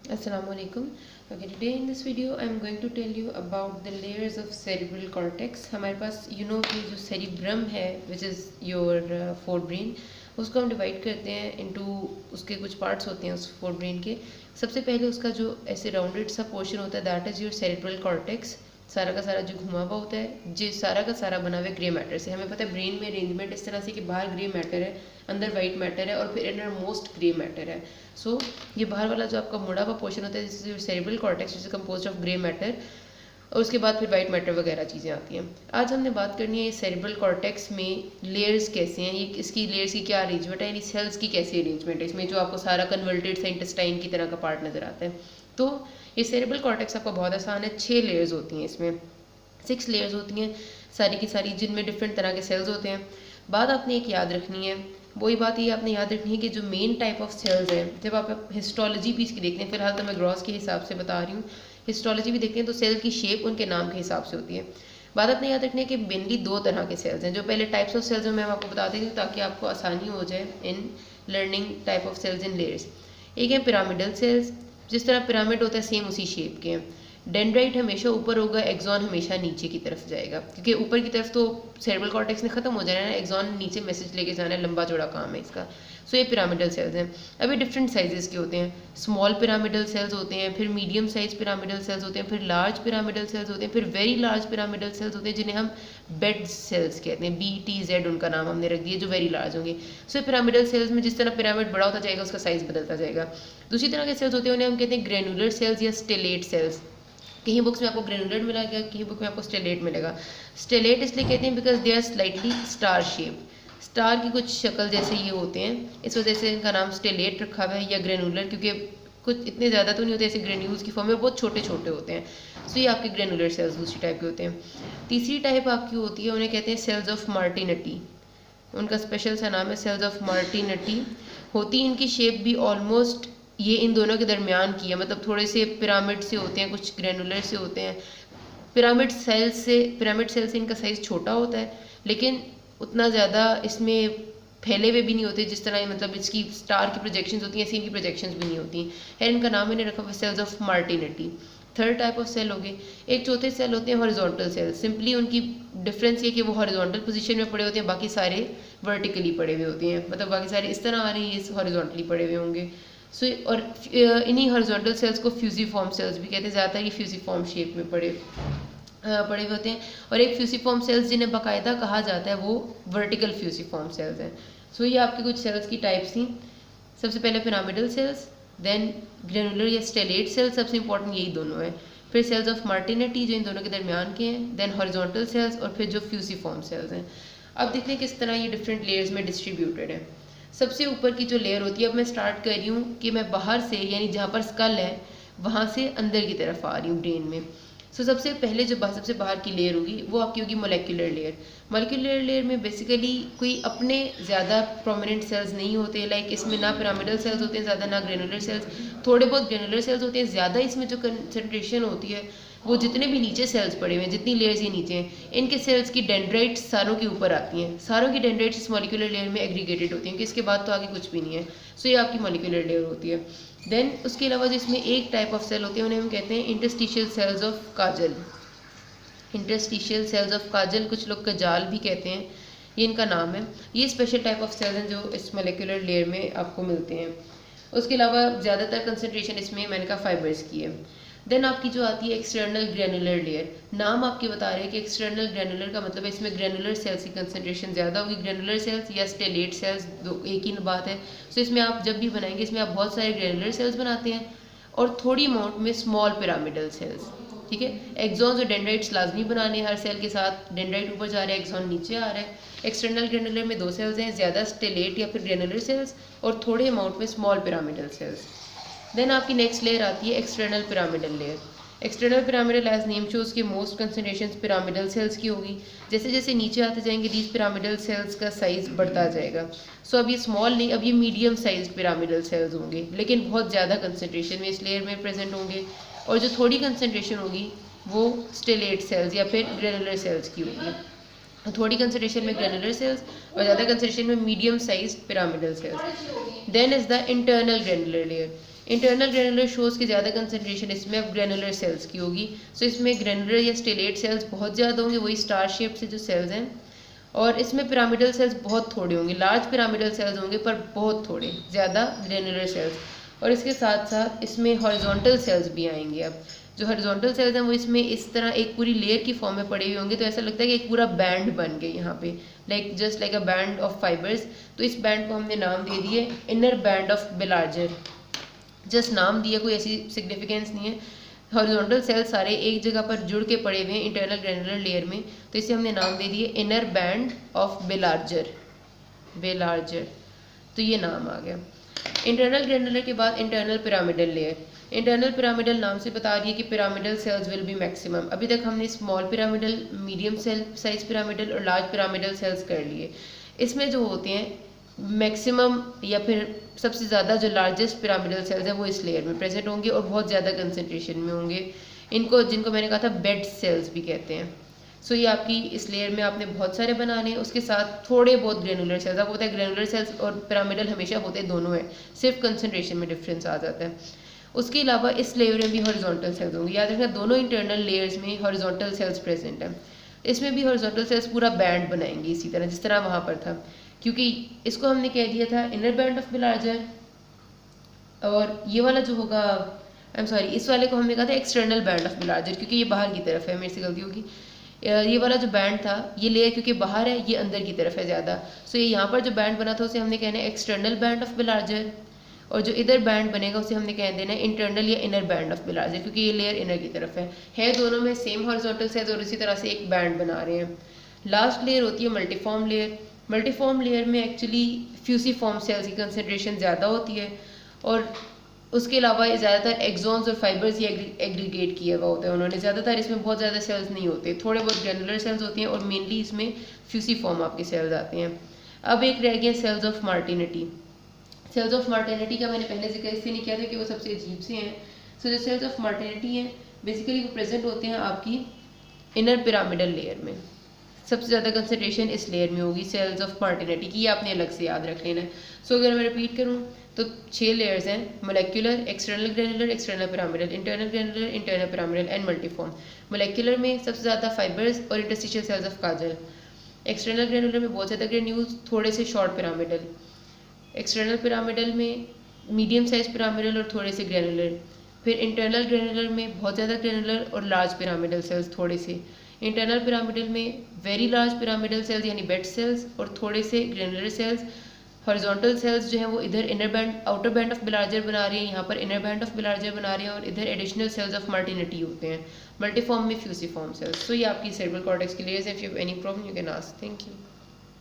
Assalamu alaikum. Okay, today in this video I'm going to tell you about the layers of cerebral cortex. हमारे पास कि जो cerebrum है which is your forebrain, उसको हम divide करते हैं into उसके कुछ पार्ट्स होते हैं उस forebrain के। सबसे पहले उसका जो ऐसे राउंडेड सा पोर्शन होता है that is your cerebral cortex। सारा का सारा जो घुमा हुआ होता है, जो सारा का सारा बना हुआ है ग्रे मैटर से। हमें पता है ब्रेन में अरेंजमेंट इस तरह से कि बाहर ग्रे मैटर है, अंदर वाइट मैटर है और फिर इनर मोस्ट ग्रे मैटर है। सो ये बाहर वाला जो आपका मुड़ा हुआ पोर्शन होता है जिससे cerebral cortex is composed of grey matter, और उसके बाद फिर वाइट मैटर वगैरह चीज़ें आती हैं। आज हमने बात करनी है ये सेरेब्रल कॉर्टेक्स में लेयर्स कैसे हैं, ये इसकी लेयर्स की क्या अरेंजमेंट है, यानी सेल्स की कैसी अरेंजमेंट है इसमें, जो आपको सारा कन्वर्टेड सा इंटेस्टाइन की तरह का पार्ट नजर आता है। तो ये सेरेब्रल कॉर्टेक्स आपका बहुत आसान है। 6 लेयर्स होती हैं इसमें, 6 लेयर्स होती हैं सारी की सारी, जिनमें डिफरेंट तरह के सेल्स होते हैं। बात आपने एक याद रखनी है, वही बात ये आपने याद रखनी है कि जो मेन टाइप ऑफ सेल्स है, जब आप हिस्टोलॉजी भी इसकी देखते हैं, फिलहाल तो मैं ग्रॉस के हिसाब से बता रही हूँ, हिस्टोलॉजी भी देखते हैं तो सेल की शेप उनके नाम के हिसाब से होती है। बात आपने याद रखनी है कि मेनली 2 तरह के सेल्स हैं। जो पहले टाइप्स ऑफ सेल्स हैं मैं आपको बता देती हूँ ताकि आपको आसानी हो जाए in learning type of cells in layers. एक है पिरामिडल सेल्स, जिस तरह पिरामिड होता है सेम उसी शेप के हैं। डेंड्राइट हमेशा ऊपर होगा, एक्सॉन हमेशा नीचे की तरफ जाएगा, क्योंकि ऊपर की तरफ तो सेरेब्रल कॉर्टेक्स ने खत्म हो जाना है, एक्सॉन नीचे मैसेज लेके जाना है, लंबा चौड़ा काम है इसका। सो ये पिरामिडल सेल्स हैं। अभी डिफरेंट साइजेस के होते हैं, स्मॉल पिरामिडल सेल्स होते हैं, फिर मीडियम साइज पिरामिडल सेल्स होते हैं, फिर लार्ज पिरामिडल सेल्स होते हैं, फिर वेरी लार्ज पिरामिडल सेल्स होते हैं जिन्हें हम बेड सेल्स कहते हैं, BTZ उनका नाम हमने रख दिया, जो वेरी लार्ज होंगे। सो पिरामिडल सेल्स में जिस तरह पिरामिड बड़ा होता जाएगा उसका साइज बदलता जाएगा। दूसरी तरह के सेल्स होते हैं उन्हें हम कहते हैं ग्रेनुलर सेल्स या स्टेलेट सेल्स। कहीं बुक्स में आपको ग्रेनुलेट मिलेगा, कहीं बुक में आपको स्टेलेट मिलेगा। स्टेलेट इसलिए कहते हैं because they are slightly star shape, star की कुछ शक्ल जैसे ये होते हैं, इस वजह से इनका नाम स्टेलेट रखा हुआ है, या ग्रेनुलर, क्योंकि कुछ इतने ज़्यादा तो नहीं होते ऐसे ग्रेन्यूल्स की फॉर्म में, बहुत छोटे छोटे होते हैं। सो ये आपके ग्रेनुलर सेल्स दूसरी टाइप के होते हैं। तीसरी टाइप आपकी होती है, उन्हें कहते हैं सेल्स ऑफ मार्टिनिटी। उनका स्पेशल सा नाम है सेल्स ऑफ मार्टिनिटी। होती इनकी शेप भी ऑलमोस्ट ये इन दोनों के दरमियान की है, मतलब थोड़े से पिरामिड से होते हैं, कुछ ग्रेनुलर से होते हैं। पिरामिड सेल से इनका साइज़ छोटा होता है, लेकिन उतना ज़्यादा इसमें फैले हुए भी नहीं होते जिस तरह मतलब इसकी स्टार की प्रोजेक्शंस होती हैं, ऐसी इनकी प्रोजेक्शंस भी नहीं होती है। इनका नाम मैंने रखा हुआ सेल्स ऑफ मार्टिनिटी। थर्ड टाइप ऑफ सेल हो गए। एक चौथे सेल होते हैं हॉरिजॉन्टल सेल। सिंपली उनकी डिफरेंस ये कि वो हॉरिजॉन्टल पोजीशन में पड़े होते हैं, बाकी सारे वर्टिकली पड़े हुए होते हैं, मतलब बाकी सारे इस तरह आ रहे हैं, ये हॉरिजॉन्टली पड़े हुए होंगे। सो और इन्हीं हॉरिजॉन्टल सेल्स को फ्यूजिफॉर्म सेल्स भी कहते हैं, ज़्यादातर ये फ्यूजिफॉर्म शेप में पड़े हुए होते हैं। और एक फ्यूजिफॉर्म सेल्स जिन्हें बाकायदा कहा जाता है वो वर्टिकल फ्यूजिफॉर्म सेल्स हैं। सो ये आपके कुछ सेल्स की टाइप्स थी। सबसे पहले पिरामिडल सेल्स, देन ग्रेनुलर या स्टेलेट सेल्स, सबसे इंपॉर्टेंट यही दोनों है। फिर सेल्स ऑफ मार्टिनिटी जो इन दोनों के दरमियान के हैं, देन हॉरिजॉन्टल सेल्स, और फिर जो फ्यूजिफॉर्म सेल्स हैं। अब देखते हैं किस तरह ये डिफरेंट लेयर्स में डिस्ट्रीब्यूटेड है। सबसे ऊपर की जो लेयर होती है, अब मैं स्टार्ट कर रही हूँ कि मैं बाहर से, यानी जहाँ पर स्कल है वहाँ से अंदर की तरफ आ रही हूँ ब्रेन में। सो सबसे पहले जो सबसे बाहर की लेयर होगी वो आपकी होगी मोलेक्युलर लेयर। मोलेक्युलर लेयर में बेसिकली कोई अपने ज़्यादा प्रोमिनेंट सेल्स नहीं होते, लाइक इसमें ना पिरामिडल सेल्स होते हैं ज़्यादा, ना ग्रेनुलर सेल्स, थोड़े बहुत ग्रेनुलर सेल्स होते हैं ज़्यादा। इसमें जो कंसनट्रेशन होती है वो जितने भी नीचे सेल्स पड़े हुए हैं, जितनी लेयर्स ये नीचे हैं, इनके सेल्स की डेंड्राइट्स सारों के ऊपर आती हैं। सारों की डेंड्राइट्स इस मॉलिक्यूलर लेयर में एग्रीगेटेड होती हैं, कि इसके बाद तो आगे कुछ भी नहीं है। सो ये आपकी मॉलिक्यूलर लेयर होती है। देन उसके अलावा जिसमें एक टाइप ऑफ सेल होते हैं उन्हें हम कहते हैं interstitial cells of Cajal. Interstitial cells of Cajal, कुछ लोग कजाल भी कहते हैं, ये इनका नाम है। ये स्पेशल टाइप ऑफ सेल्स हैं जो इस मॉलिक्यूलर लेयर में आपको मिलते हैं। उसके अलावा ज़्यादातर कंसनट्रेशन इसमें मैंने कहा फाइबर्स की है। देन आपकी जो आती है एक्सटर्नल ग्रेनुलर लेयर। नाम आपके बता रहे हैं कि एक्सटर्नल ग्रेनुलर का मतलब है इसमें ग्रेनुलर सेल्स की कंसनट्रेशन ज़्यादा होगी। ग्रेनुलर सेल्स या स्टेलेट सेल्स दो एक ही बात है। सो इसमें आप जब भी बनाएंगे इसमें आप बहुत सारे ग्रेनुलर सेल्स बनाते हैं और थोड़ी अमाउंट में स्मॉल पिरामिडल सेल्स, ठीक है। एक्सॉन्स और डेंड्राइट्स लाजमी बनाने हर सेल के साथ। डेंड्राइट ऊपर जा रहा है, एक्सॉन नीचे आ रहा है। एक्सटर्नल ग्रेनुलर में 2 सेल्स हैं, ज़्यादा स्टेलेट या फिर ग्रेनुलर सेल्स, और थोड़े अमाउंट में स्मॉल पिरामिडल सेल्स। देन आपकी नेक्स्ट लेयर आती है external pyramidal layer. External pyramidal as name shows के मोस्ट कंसनट्रेशन पिरामिडल सेल्स की होगी। जैसे जैसे नीचे आते जाएंगे दीज पिरामिडल सेल्स का साइज बढ़ता जाएगा। सो अब ये स्मॉल नहीं, अब ये मीडियम साइज पिरामिडल सेल्स होंगे, लेकिन बहुत ज़्यादा कंसनट्रेशन में इस लेयर में प्रेजेंट होंगे। और जो थोड़ी कंसनट्रेशन होगी वो स्टेलेट सेल्स या फिर ग्रेनुलर सेल्स की होगी। थोड़ी कंसनट्रेशन में ग्रेनुलर सेल्स और ज़्यादा कंसनट्रेशन में medium size pyramidal cells. Then is the internal granular layer. Internal granular shows की ज़्यादा कंसनट्रेशन इसमें अब ग्रेनुलर सेल्स की होगी। सो इसमें ग्रेनुलर या स्टेलेट सेल्स बहुत ज़्यादा होंगे, वही स्टार शेप से जो सेल्स हैं, और इसमें पिरामिडल सेल्स बहुत थोड़े होंगे, लार्ज पिरामिडल सेल्स होंगे पर बहुत थोड़े, ज़्यादा ग्रेनुलर सेल्स। और इसके साथ साथ इसमें हॉरिजॉन्टल सेल्स भी आएंगे। अब जो हॉरिजॉन्टल सेल्स हैं वो इसमें इस तरह एक पूरी लेयर की फॉर्म में पड़े हुए होंगे, तो ऐसा लगता है कि एक पूरा बैंड बन गए यहाँ पे, like just like a band of fibres. तो इस बैंड को हमने नाम दे दिए इनर बैंड ऑफ बिलार्जर, जस्ट नाम दिया, कोई ऐसी सिग्निफिकेंस नहीं है। हॉरिजॉन्टल सेल्स सारे एक जगह पर जुड़ के पड़े हुए हैं इंटरनल ग्रेनुलर लेयर में, तो इसे हमने नाम दे दिए inner band of Baillarger, Baillarger. तो ये नाम आ गया। इंटरनल ग्रेनुलर के बाद internal pyramidal layer. Internal pyramidal नाम से बता रही है कि pyramidal cells will be maximum. अभी तक हमने small pyramidal, medium cell size pyramidal और लार्ज पिरामिडल सेल्स कर लिए। इसमें जो होते हैं मैक्सिमम या फिर सबसे ज़्यादा जो लार्जेस्ट पिरामिडल सेल्स हैं वो इस लेयर में प्रेजेंट होंगे और बहुत ज़्यादा कंसनट्रेशन में होंगे। इनको, जिनको मैंने कहा था बेड सेल्स भी कहते हैं। सो ये आपकी इस लेयर में आपने बहुत सारे बनाने हैं, उसके साथ थोड़े बहुत ग्रेनुलर सेल्स। आपको पता है ग्रेनुलर सेल्स और पिरामिडल हमेशा होते दोनों हैं, सिर्फ कंसनट्रेशन में डिफरेंस आ जाता है। उसके अलावा इस लेयर में भी हॉरिजॉन्टल सेल्स होंगे। याद रखना दोनों इंटरनल लेयर्स में हॉरिजॉन्टल सेल्स प्रेजेंट हैं। इसमें भी हॉरिजॉन्टल सेल्स पूरा बैंड बनाएंगे इसी तरह जिस तरह वहाँ पर था, क्योंकि इसको हमने कह दिया था इनर बैंड ऑफ बिलार्जर, और ये वाला जो होगा, आई एम सॉरी, इस वाले को हमने कहा था एक्सटर्नल बैंड ऑफ बिलार्जर, क्योंकि ये बाहर की तरफ है, मेरे से गलती होगी। ये वाला जो बैंड था, ये लेयर क्योंकि बाहर है, ये अंदर की तरफ है ज़्यादा। सो ये यहाँ पर जो बैंड बना था उसे हमने कहना है एक्सटर्नल बैंड ऑफ बिलार्जर, और जो इधर बैंड बनेगा उसे हमने कह देना है इंटरनल या इनर बैंड ऑफ बिलार्जर, क्योंकि ये लेयर इनर की तरफ है दोनों में सेम हॉरिजॉन्टल सेल्स और इसी तरह से एक बैंड बना रहे हैं। लास्ट लेयर होती है मल्टीफॉर्म लेयर। मल्टीफॉर्म लेयर में एक्चुअली फ्यूसीफॉर्म सेल्स की कंसनट्रेशन ज़्यादा होती है, और उसके अलावा ये ज़्यादातर एक्सॉन्स और फाइबर्स ये एग्रीगेट किया हुआ होता है उन्होंने। ज़्यादातर इसमें बहुत ज़्यादा सेल्स नहीं होते, थोड़े बहुत ग्रेनुलर सेल्स होती हैं, और मेनली इसमें फ्यूसीफॉर्म आपके सेल्स आते हैं। अब एक रह गया सेल्स ऑफ मार्टिनिटी। सेल्स ऑफ मार्टिनिटी का मैंने पहले जिक्र इससे नहीं किया था कि वो सबसे अजीब से हैं। सो जो सेल्स ऑफ मार्टिनिटी हैं बेसिकली वो प्रेजेंट होते हैं आपकी इनर पिरामिडल लेयर में। सबसे ज़्यादा कंसनट्रेशन इस लेयर में होगी सेल्स ऑफ मार्टिनिटी की, ये आपने अलग से याद रख लेना है। सो अगर मैं रिपीट करूँ तो 6 लेयर्स हैं, molecular, external granular, external pyramidal, internal granular, internal pyramidal and multiform. Molecular में सबसे ज़्यादा फाइबर्स और interstitial cells of Kajal. External granular में बहुत ज़्यादा ग्रेन्यूल्स, थोड़े से शॉर्ट पिरामिडल। एक्सटर्नल पिरामिडल में मीडियम साइज पिरामिडल और थोड़े से ग्रेनुलर। फिर इंटरनल ग्रेनुलर में बहुत ज़्यादा ग्रेनुलर और लार्ज पिरामिडल सेल्स थोड़े से। इंटरनल पिरामिडल में वेरी लार्ज पिरामिडल सेल्स यानी बेड सेल्स और थोड़े से ग्रेनुलर सेल्स। हॉरिजॉन्टल सेल्स जो हैं वो इधर inner band, outer band of Baillarger बना रही हैं, यहाँ पर इनर बैंड ऑफ बिलार्जर बना रहे हैं, और इधर एडिशनल सेल्स ऑफ मार्टिनिटी होते हैं। मल्टीफॉर्म में फ्यूसीफॉर्म सेल्स। सो ये आपकी सेरेब्रल कॉर्टेक्स की लेयर्स है। If you have any problem you can ask. Thank you.